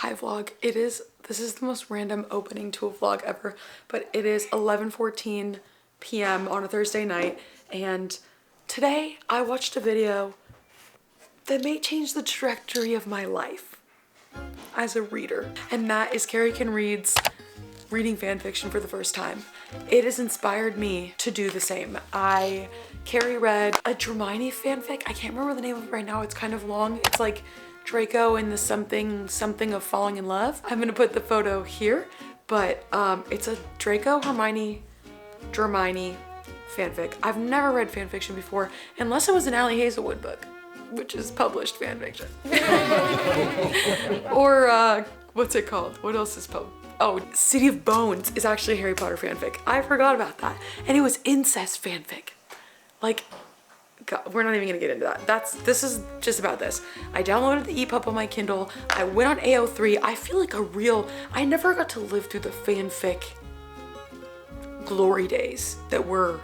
Hi vlog. This is the most random opening to a vlog ever, but it is 11:14 p.m. on a Thursday night, and today I watched a video that may change the trajectory of my life as a reader, and that is Carrie Can Read's reading fan fiction for the first time. It has inspired me to do the same. Carrie read a Hermione fanfic. I can't remember the name of it right now. It's kind of long. It's like Draco and the something of falling in love. I'm gonna put the photo here, but it's a Draco Hermione fanfic. I've never read fanfiction before, unless it was an Allie Hazelwood book, which is published fanfiction. Or what's it called? What else is published? Oh, City of Bones is actually a Harry Potter fanfic. I forgot about that. And it was incest fanfic. Like, God, we're not even gonna get into that. This is just about this. I downloaded the EPUB on my Kindle. I went on AO3. I feel like I never got to live through the fanfic glory days that were,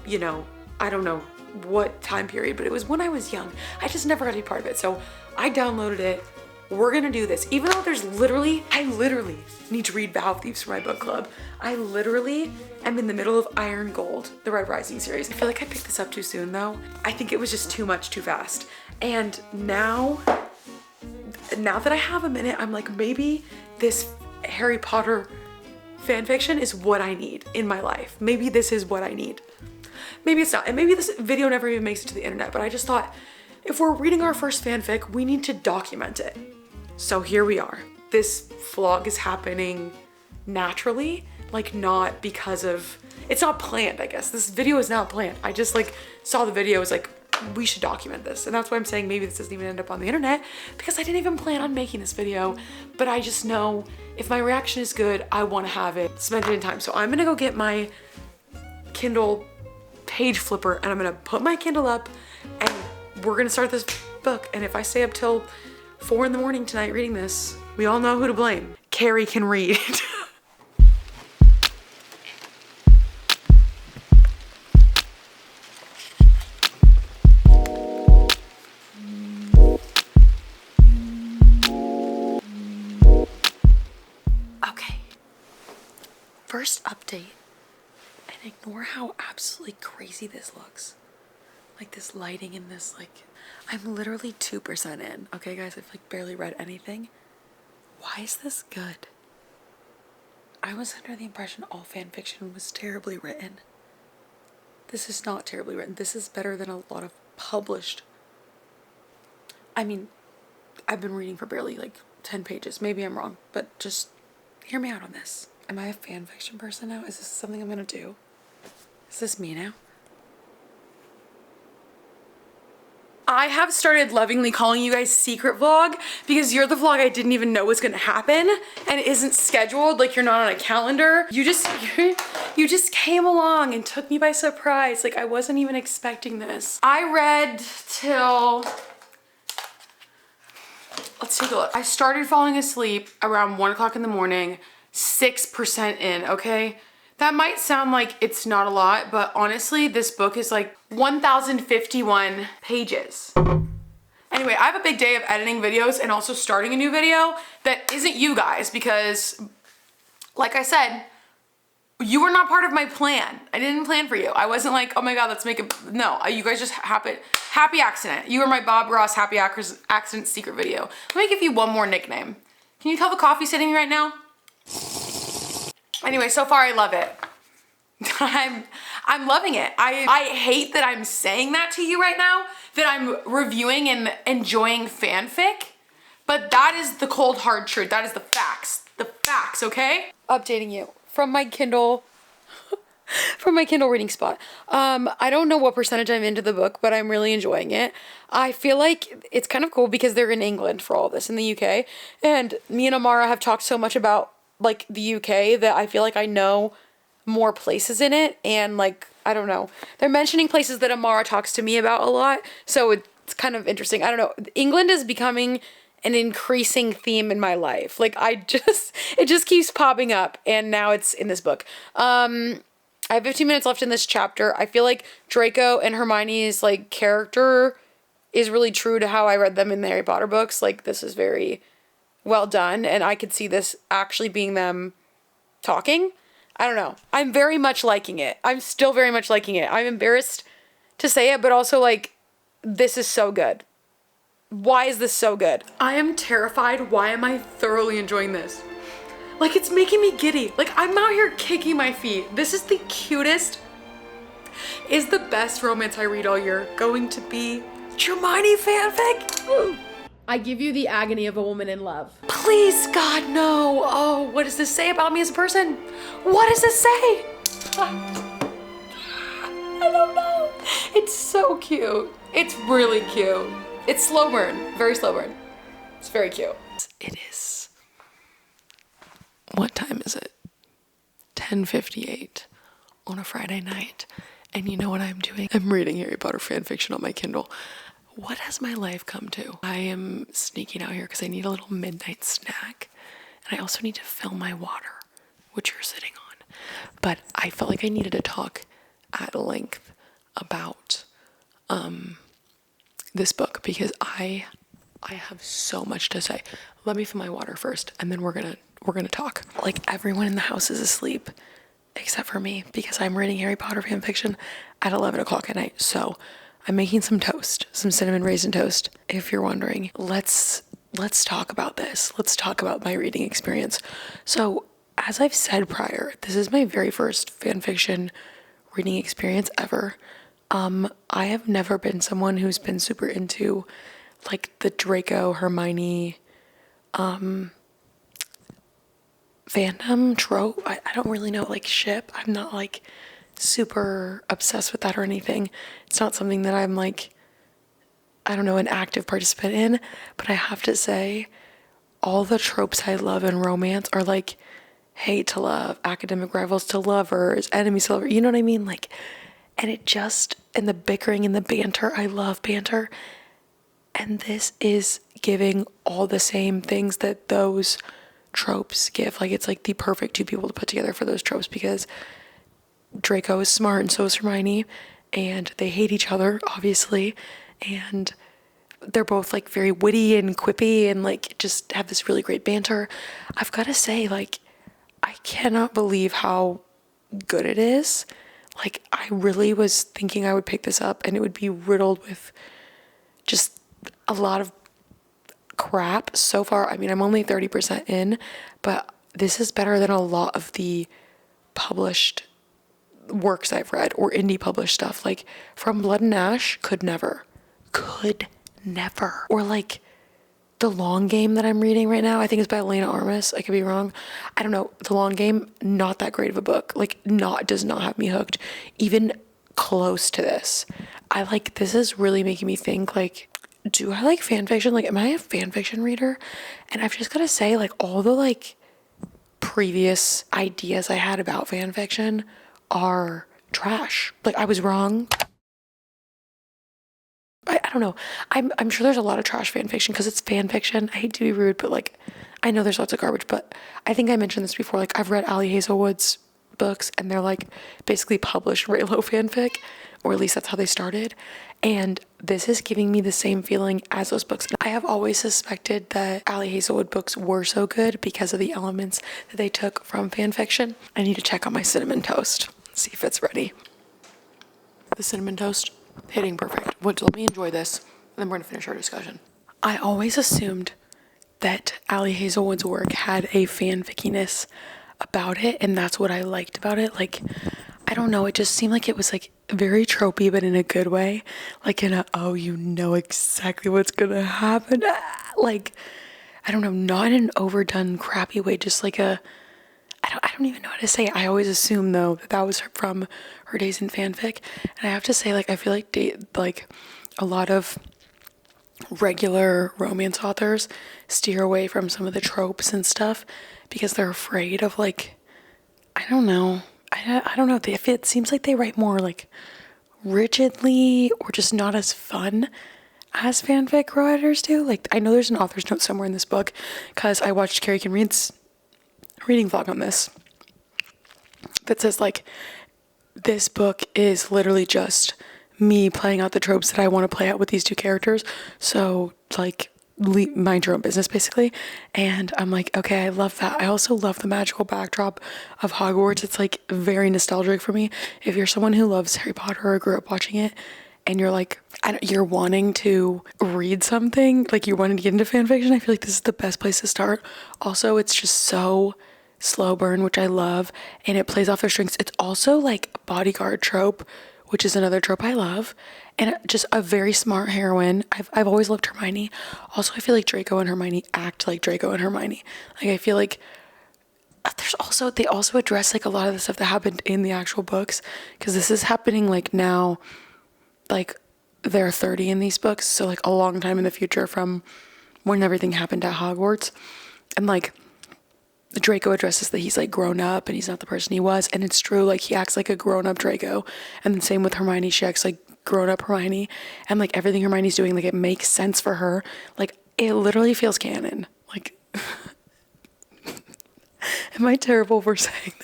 you know, I don't know what time period, but it was when I was young. I just never got to be part of it. So I downloaded it. We're gonna do this. Even though I literally need to read Vow of Thieves for my book club. I literally am in the middle of Iron Gold, the Red Rising series. I feel like I picked this up too soon though. I think it was just too much too fast. And now that I have a minute, I'm like, maybe this Harry Potter fan fiction is what I need in my life. Maybe this is what I need. Maybe it's not. And maybe this video never even makes it to the internet, but I just thought, if we're reading our first fanfic, we need to document it. So here we are. This vlog is happening naturally, like not because of, it's not planned, I guess. This video is not planned. I just like saw the video, was like, we should document this. And that's why I'm saying maybe this doesn't even end up on the internet, because I didn't even plan on making this video, but I just know if my reaction is good, I wanna have it cemented in time. So I'm gonna go get my Kindle page flipper and I'm gonna put my Kindle up and we're gonna start this book. And if I stay up till 4 in the morning tonight reading this, we all know who to blame. Carrie Can Read. Okay, first update, and ignore how absolutely crazy this looks. Like this lighting in this, like, I'm literally 2% in. Okay guys, I've like barely read anything. Why is this good? I was under the impression all fan fiction was terribly written. This is not terribly written. This is better than a lot of published. I mean, I've been reading for barely like 10 pages. Maybe I'm wrong, but just hear me out on this. Am I a fan fiction person now? Is this something I'm gonna do? Is this me now? I have started lovingly calling you guys secret vlog because you're the vlog I didn't even know was gonna happen and it isn't scheduled, like you're not on a calendar. You just came along and took me by surprise. Like I wasn't even expecting this. I read till, let's take a look. I started falling asleep around 1 o'clock in the morning, 6% in, okay? That might sound like it's not a lot, but honestly, this book is like 1,051 pages. Anyway, I have a big day of editing videos and also starting a new video that isn't you guys because, like I said, you were not part of my plan. I didn't plan for you. I wasn't like, oh my God, let's make it. No, you guys just happy accident. You were my Bob Ross happy accident secret video. Let me give you one more nickname. Can you tell the coffee's hitting me right now? Anyway, so far I love it. I'm loving it. I hate that I'm saying that to you right now, that I'm reviewing and enjoying fanfic, but that is the cold hard truth. That is the facts, okay? Updating you from my Kindle, reading spot. I don't know what percentage I'm into the book, but I'm really enjoying it. I feel like it's kind of cool because they're in England for all this, in the UK, and me and Amara have talked so much about like the UK that I feel like I know more places in it, and like I don't know, they're mentioning places that Amara talks to me about a lot, so it's kind of interesting. I don't know, England is becoming an increasing theme in my life. Like it just keeps popping up, and now it's in this book. I have 15 minutes left in this chapter. I feel like Draco and Hermione's like character is really true to how I read them in the Harry Potter books. Like this is very well done, and I could see this actually being them talking. I don't know. I'm very much liking it. I'm still very much liking it. I'm embarrassed to say it, but also like, this is so good. Why is this so good? I am terrified. Why am I thoroughly enjoying this? Like, it's making me giddy. Like, I'm out here kicking my feet. This is the cutest. Is the best romance I read all year going to be Hermione fanfic? I give you the agony of a woman in love. Please, God, no. Oh, what does this say about me as a person? What does this say? I don't know. It's so cute. It's really cute. It's slow burn, very slow burn. It's very cute. It is. What time is it? 10:58 on a Friday night. And you know what I'm doing? I'm reading Harry Potter fanfiction on my Kindle. What has my life come to? I am sneaking out here because I need a little midnight snack. And I also need to fill my water, which you're sitting on. But I felt like I needed to talk at length about this book because I have so much to say. Let me fill my water first, and then we're gonna talk. Like, everyone in the house is asleep except for me because I'm reading Harry Potter fanfiction at 11 o'clock at night. So I'm making some toast, some cinnamon raisin toast. If you're wondering, let's talk about this. Let's talk about my reading experience. So, as I've said prior, this is my very first fanfiction reading experience ever. I have never been someone who's been super into like the Draco Hermione fandom trope. I don't really know, like, ship. I'm not like super obsessed with that or anything. It's not something that I'm like, I don't know, an active participant in. But I have to say, all the tropes I love in romance are like hate to love, academic rivals to lovers, enemies to lovers, you know what I mean? Like, and it just, and the bickering and the banter, I love banter. And this is giving all the same things that those tropes give. Like, it's like the perfect two people to put together for those tropes because Draco is smart and so is Hermione, and they hate each other, obviously, and they're both like very witty and quippy and like just have this really great banter. I've got to say, like, I cannot believe how good it is. Like, I really was thinking I would pick this up and it would be riddled with just a lot of crap so far. I mean, I'm only 30% in, but this is better than a lot of the published works I've read or indie published stuff. Like, From Blood and Ash could never. Or like The Long Game that I'm reading right now, I think it's by Elena Armas. I could be wrong. I don't know. The Long Game, not that great of a book. Like, does not have me hooked, even close to this. This is really making me think, like, do I like fan fiction? Like, am I a fan fiction reader? And I've just got to say, like, all the like previous ideas I had about fan fiction are trash. Like, I was wrong. I don't know. I'm sure there's a lot of trash fan fiction because it's fan fiction. I hate to be rude, but like, I know there's lots of garbage, but I think I mentioned this before. Like, I've read Ali Hazelwood's books and they're like basically published Raylo fanfic, or at least that's how they started. And this is giving me the same feeling as those books. I have always suspected that Ali Hazelwood books were so good because of the elements that they took from fan fiction. I need to check on my cinnamon toast, see if it's ready. The cinnamon toast, hitting perfect. Let me enjoy this, and then we're gonna finish our discussion. I always assumed that Ali Hazelwood's work had a fanfickiness about it, and that's what I liked about it. Like, I don't know, it just seemed like it was like very tropey, but in a good way. Like, in a, oh, you know exactly what's gonna happen. Like, I don't know, not in an overdone crappy way, just like a, I don't even know how to say it. I always assume though that was from her days in fanfic, and I have to say, like, I feel like a lot of regular romance authors steer away from some of the tropes and stuff because they're afraid of, like, I don't know if it seems like they write more like rigidly or just not as fun as fanfic writers do. Like, I know there's an author's note somewhere in this book because I watched Carrie Can Reed's reading vlog on this that says, like, this book is literally just me playing out the tropes that I want to play out with these two characters. So, like, mind your own business basically. And I'm like, okay, I love that. I also love the magical backdrop of Hogwarts. It's like very nostalgic for me. If you're someone who loves Harry Potter or grew up watching it and you're like, you're wanting to read something, like you're wanting to get into fan fiction, I feel like this is the best place to start. Also, it's just so slow burn, which I love, and it plays off their strengths. It's also like a bodyguard trope, which is another trope I love, and just a very smart heroine. I've always loved Hermione. Also, I feel like Draco and Hermione act like Draco and Hermione. Like, I feel like they also address like a lot of the stuff that happened in the actual books, because this is happening like now, like they're 30 in these books, so like a long time in the future from when everything happened at Hogwarts. And like Draco addresses that he's like grown up and he's not the person he was, and it's true, like he acts like a grown-up Draco. And then same with Hermione, she acts like grown-up Hermione, and like everything Hermione's doing, like it makes sense for her. Like it literally feels canon. Like am I terrible for saying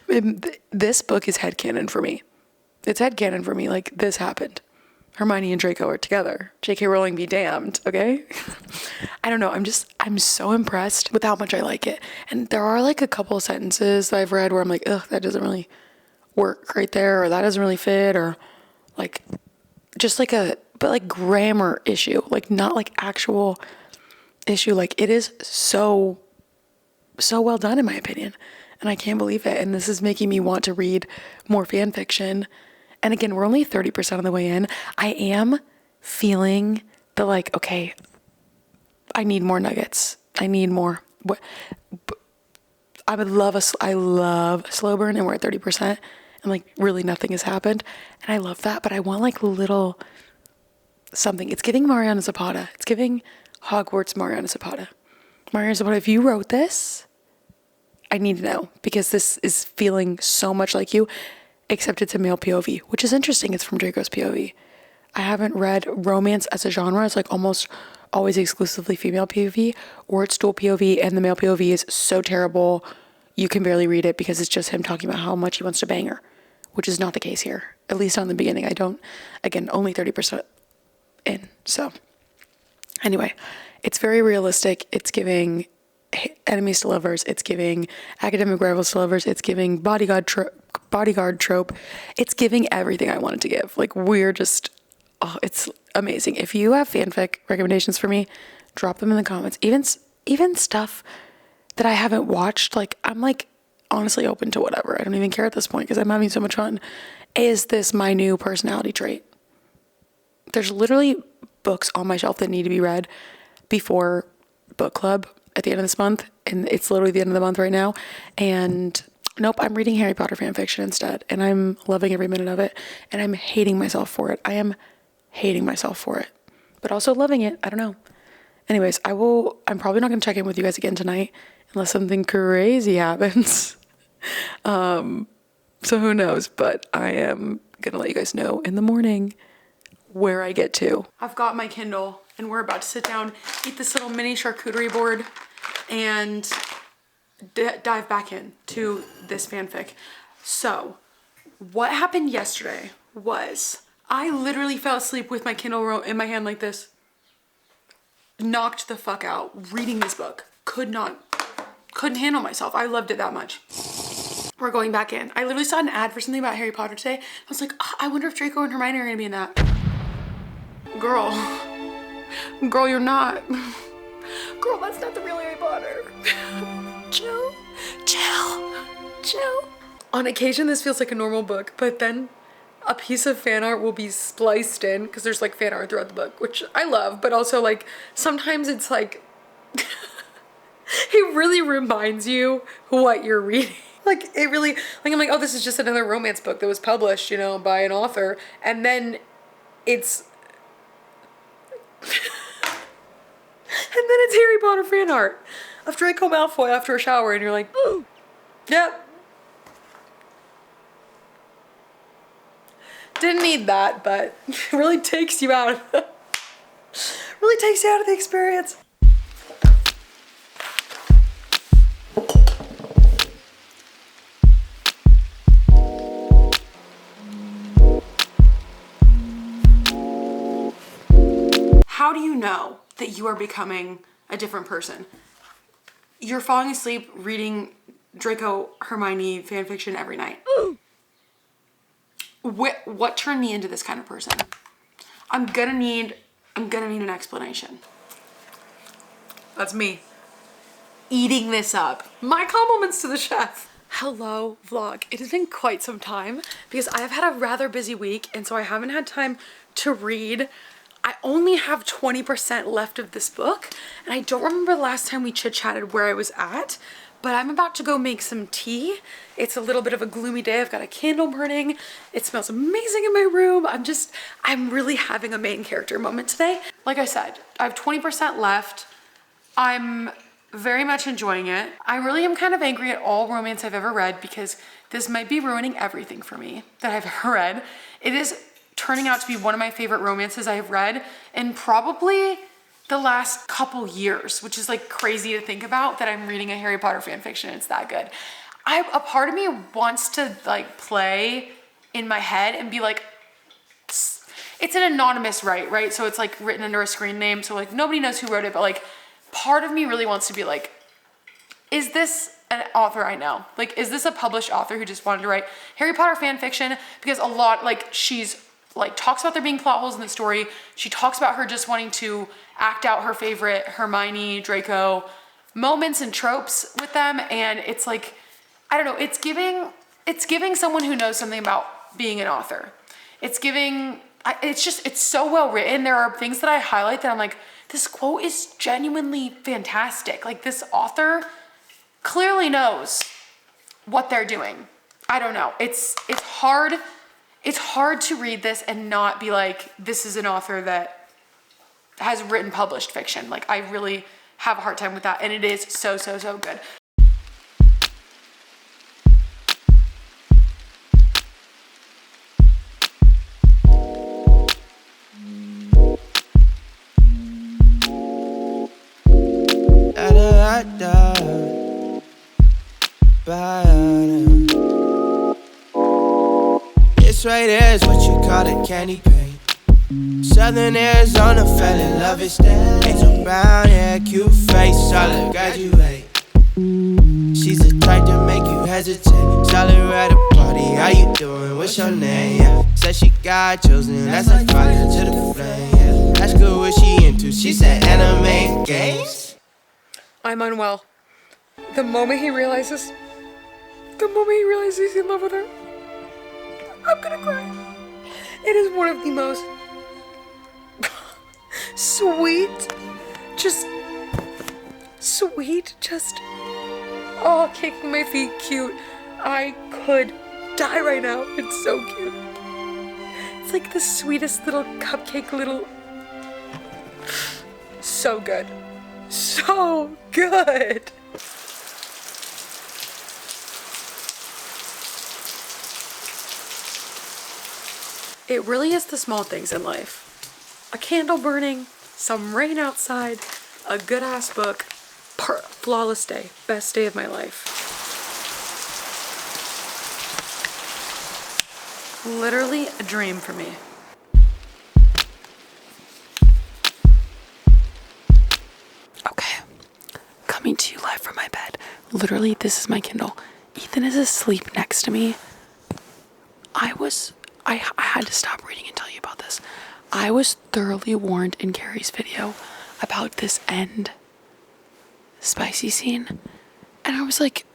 that? This book is headcanon for me. It's headcanon for me, like this happened. Hermione and Draco are together. J.K. Rowling be damned, okay? I don't know, I'm so impressed with how much I like it. And there are like a couple of sentences that I've read where I'm like, ugh, that doesn't really work right there, or that doesn't really fit, or like just like but like grammar issue, like not like actual issue. Like it is so well done in my opinion, and I can't believe it. And this is making me want to read more fan fiction. And again, we're only 30% of the way in. I am feeling the like, okay, I need more nuggets. I need more. I love a slow burn, and we're at 30%, and like really nothing has happened. And I love that, but I want like little something. It's giving Mariana Zapata. It's giving Hogwarts Mariana Zapata. Mariana Zapata, if you wrote this, I need to know, because this is feeling so much like you. Except it's a male POV, which is interesting. It's from Draco's POV. I haven't read romance as a genre. It's like almost always exclusively female POV, or it's dual POV, and the male POV is so terrible you can barely read it because it's just him talking about how much he wants to bang her, which is not the case here. At least on the beginning. Again, only 30% in. So anyway, it's very realistic. It's giving enemies to lovers. It's giving academic rivals to lovers. It's giving bodyguard trope. It's giving everything I wanted to give. Like we're just, oh, it's amazing. If you have fanfic recommendations for me, drop them in the comments. Even stuff that I haven't watched, like I'm like honestly open to whatever. I don't even care at this point because I'm having so much fun. Is this my new personality trait? There's literally books on my shelf that need to be read before book club at the end of this month, and it's literally the end of the month right now. And nope, I'm reading Harry Potter fan fiction instead, and I'm loving every minute of it, and I'm hating myself for it. I am hating myself for it, but also loving it. I don't know. Anyways, I'm probably not going to check in with you guys again tonight unless something crazy happens. So who knows, but I am going to let you guys know in the morning where I get to. I've got my Kindle, and we're about to sit down, eat this little mini charcuterie board, and dive back into this fanfic. So what happened yesterday was I literally fell asleep with my Kindle in my hand like this, knocked the fuck out reading this book. Couldn't handle myself. I loved it that much. We're going back in. I literally saw an ad for something about Harry Potter today. I was like, oh, I wonder if Draco and Hermione are gonna be in that. Girl, you're not. Girl, that's not the real Harry Potter. Chill. On occasion, this feels like a normal book, but then a piece of fan art will be spliced in, because there's like fan art throughout the book, which I love, but also like sometimes it's like, it really reminds you what you're reading. Like it really, like I'm like, oh, this is just another romance book that was published, by an author, and then it's Harry Potter fan art of Draco Malfoy after a shower, and you're like, ooh, yep. Didn't need that, but it really takes you out of the experience. How do you know that you are becoming a different person. You're falling asleep reading Draco Hermione fanfiction every night. What turned me into this kind of person? I'm gonna need an explanation. That's me eating this up. My compliments to the chef. Hello vlog. It has been quite some time because I have had a rather busy week, and so I haven't had time to read. I only have 20% left of this book, and I don't remember the last time we chit-chatted where I was at, but I'm about to go make some tea. It's a little bit of a gloomy day. I've got a candle burning. It smells amazing in my room. I'm really having a main character moment today. Like I said, I have 20% left. I'm very much enjoying it. I really am kind of angry at all romance I've ever read because this might be ruining everything for me that I've ever read. It is turning out to be one of my favorite romances I have read in probably the last couple years, which is like crazy to think about that I'm reading a Harry Potter fan fiction. It's that good. A part of me wants to like play in my head and be like, it's an anonymous right? So it's like written under a screen name. So like nobody knows who wrote it, but like part of me really wants to be like, is this an author I know? Like, is this a published author who just wanted to write Harry Potter fan fiction? Because a lot, like she's like talks about there being plot holes in the story. She talks about her just wanting to act out her favorite Hermione, Draco moments and tropes with them. And it's like, I don't know, it's giving someone who knows something about being an author. It's so well written. There are things that I highlight that I'm like, this quote is genuinely fantastic. Like this author clearly knows what they're doing. I don't know. It's hard to read this and not be like, this is an author that has written published fiction. Like I really have a hard time with that. And it is so good. This right here is what you call a candy paint. Southern Arizona, fell in love instead. Angel brown hair, cute face, solid graduate. She's the type to make you hesitate. Solid at a party, how you doing? What's your name? Yeah. Said she got chosen, that's like fire to the flame. Yeah. Ask her what she into, she said anime games. I'm unwell. The moment he realizes he's in love with her, I'm gonna cry. It is one of the most sweet, oh, kicking my feet, cute. I could die right now. It's so cute. It's like the sweetest little cupcake little, so good. So good. It really is the small things in life. A candle burning, some rain outside, a good ass book, flawless day, best day of my life. Literally a dream for me. Okay, coming to you live from my bed. Literally, this is my Kindle. Ethan is asleep next to me. I had to stop reading and tell you about this. I was thoroughly warned in Carrie's video about this end spicy scene. And I was like,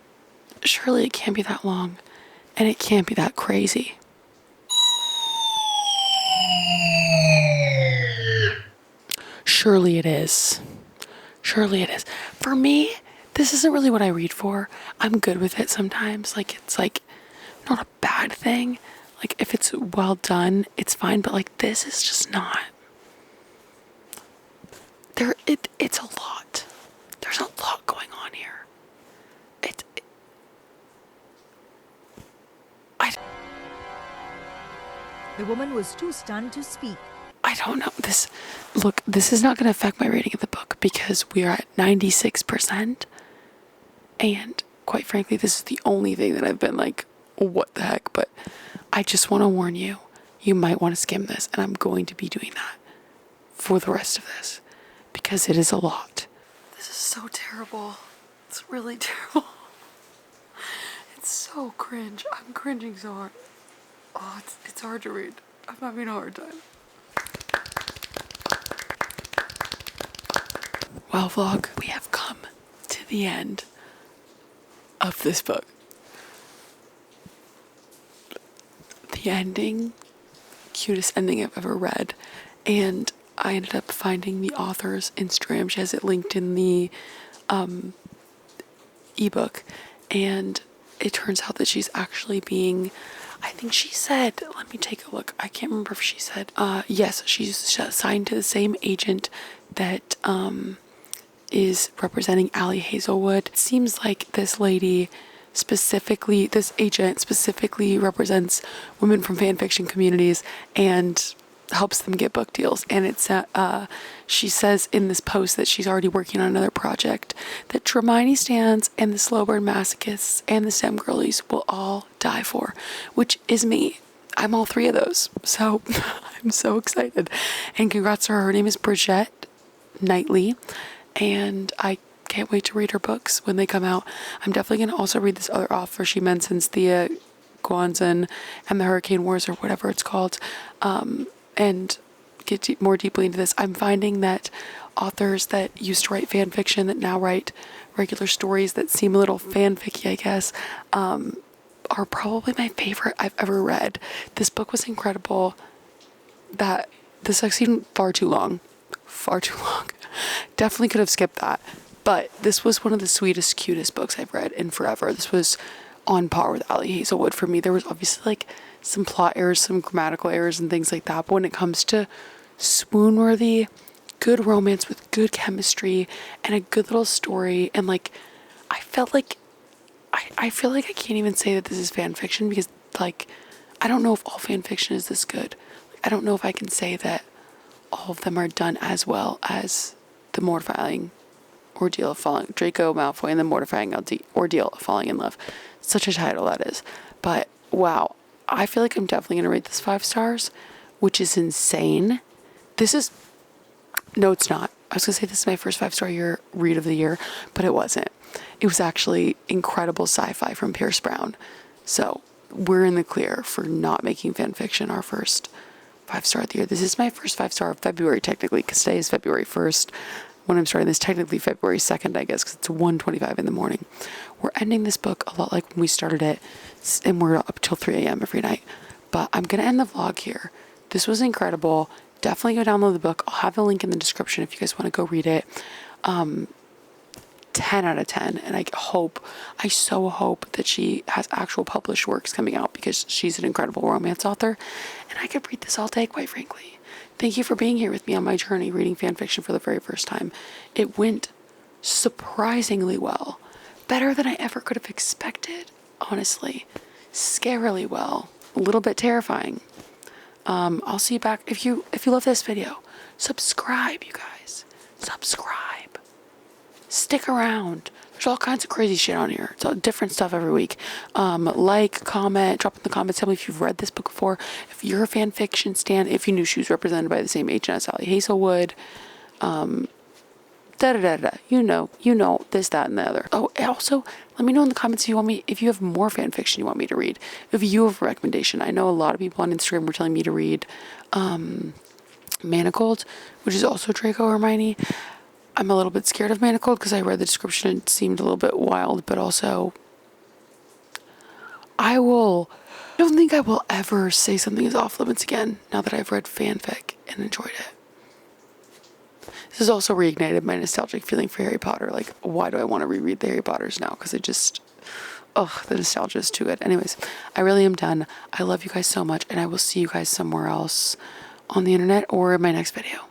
surely it can't be that long. And it can't be that crazy. Surely it is. Surely it is. For me, this isn't really what I read for. I'm good with it sometimes. Like, it's like not a bad thing. Like, if it's well done, it's fine, but like this is just not. It's a lot. There's a lot going on here. The woman was too stunned to speak. I don't know. This is not going to affect my rating of the book because we are at 96%. And quite frankly, this is the only thing that I've been like, what the heck? But I just want to warn you, you might want to skim this, and I'm going to be doing that for the rest of this because it is a lot. This is so terrible. It's really terrible. It's so cringe. I'm cringing so hard. Oh, it's hard to read. I'm having a hard time. Well, vlog, we have come to the end of this book. The ending, cutest ending I've ever read. And I ended up finding the author's Instagram. She has it linked in the ebook. And it turns out that she's actually being, I think she said, let me take a look. I can't remember if she said, yes, she's signed to the same agent that is representing Allie Hazelwood. It seems like this lady specifically, this agent specifically represents women from fan fiction communities and helps them get book deals. And it's she says in this post that she's already working on another project that Hermione Stans and the Slow Burn Masochists and the STEM Girlies will all die for, which is me. I'm all three of those. So I'm so excited. And congrats to her. Her name is Bridget Knightley. And I can't wait to read her books when they come out. I'm definitely going to also read this other author. She mentions the Guanzin and the Hurricane Wars or whatever it's called. And get more deeply into this. I'm finding that authors that used to write fan fiction that now write regular stories that seem a little fanficky, I guess, are probably my favorite I've ever read. This book was incredible. That the sex scene far too long. Definitely could have skipped that. But this was one of the sweetest, cutest books I've read in forever. This was on par with Allie Hazelwood for me. There was obviously like some plot errors, some grammatical errors and things like that. But when it comes to swoon-worthy, good romance with good chemistry and a good little story, and like I felt like I feel like I can't even say that this is fan fiction because like I don't know if all fan fiction is this good. I don't know if I can say that all of them are done as well as the mortifying ordeal of falling, Draco Malfoy and the mortifying ordeal of falling in love. Such a title that is. But wow, I feel like I'm definitely going to rate this 5 stars, which is insane. This is, no it's not. I was going to say this is my first 5-star read of the year, but it wasn't. It was actually incredible sci-fi from Pierce Brown. So we're in the clear for not making fan fiction our first 5-star of the year. This is my first 5-star of February technically, because today is February 1st. When I'm starting this, technically February 2nd, I guess, because it's 1:25 in the morning. We're ending this book a lot like when we started it, and we're up till 3 a.m. every night. But I'm going to end the vlog here. This was incredible. Definitely go download the book. I'll have a link in the description if you guys want to go read it. 10 out of 10. And I so hope that she has actual published works coming out because she's an incredible romance author. And I could read this all day, quite frankly. Thank you for being here with me on my journey reading fan fiction for the very first time. It went surprisingly well. Better than I ever could have expected, honestly. Scarily well. A little bit terrifying. I'll see you back. If you love this video, subscribe, you guys. Subscribe. Stick around. There's all kinds of crazy shit on here. It's all different stuff every week. Like, comment, drop in the comments. Tell me if you've read this book before. If you're a fan fiction stan, if you knew she was represented by the same agent as Allie Hazelwood. You know, this, that, and the other. Oh, also, let me know in the comments if you have more fan fiction you want me to read. If you have a recommendation. I know a lot of people on Instagram were telling me to read Manacled, which is also Draco Hermione. I'm a little bit scared of Manacled because I read the description and it seemed a little bit wild, but also I don't think I will ever say something is off limits again now that I've read fanfic and enjoyed it. This has also reignited my nostalgic feeling for Harry Potter. Like, why do I want to reread the Harry Potters now? Because the nostalgia is too good. Anyways, I really am done. I love you guys so much, and I will see you guys somewhere else on the internet or in my next video.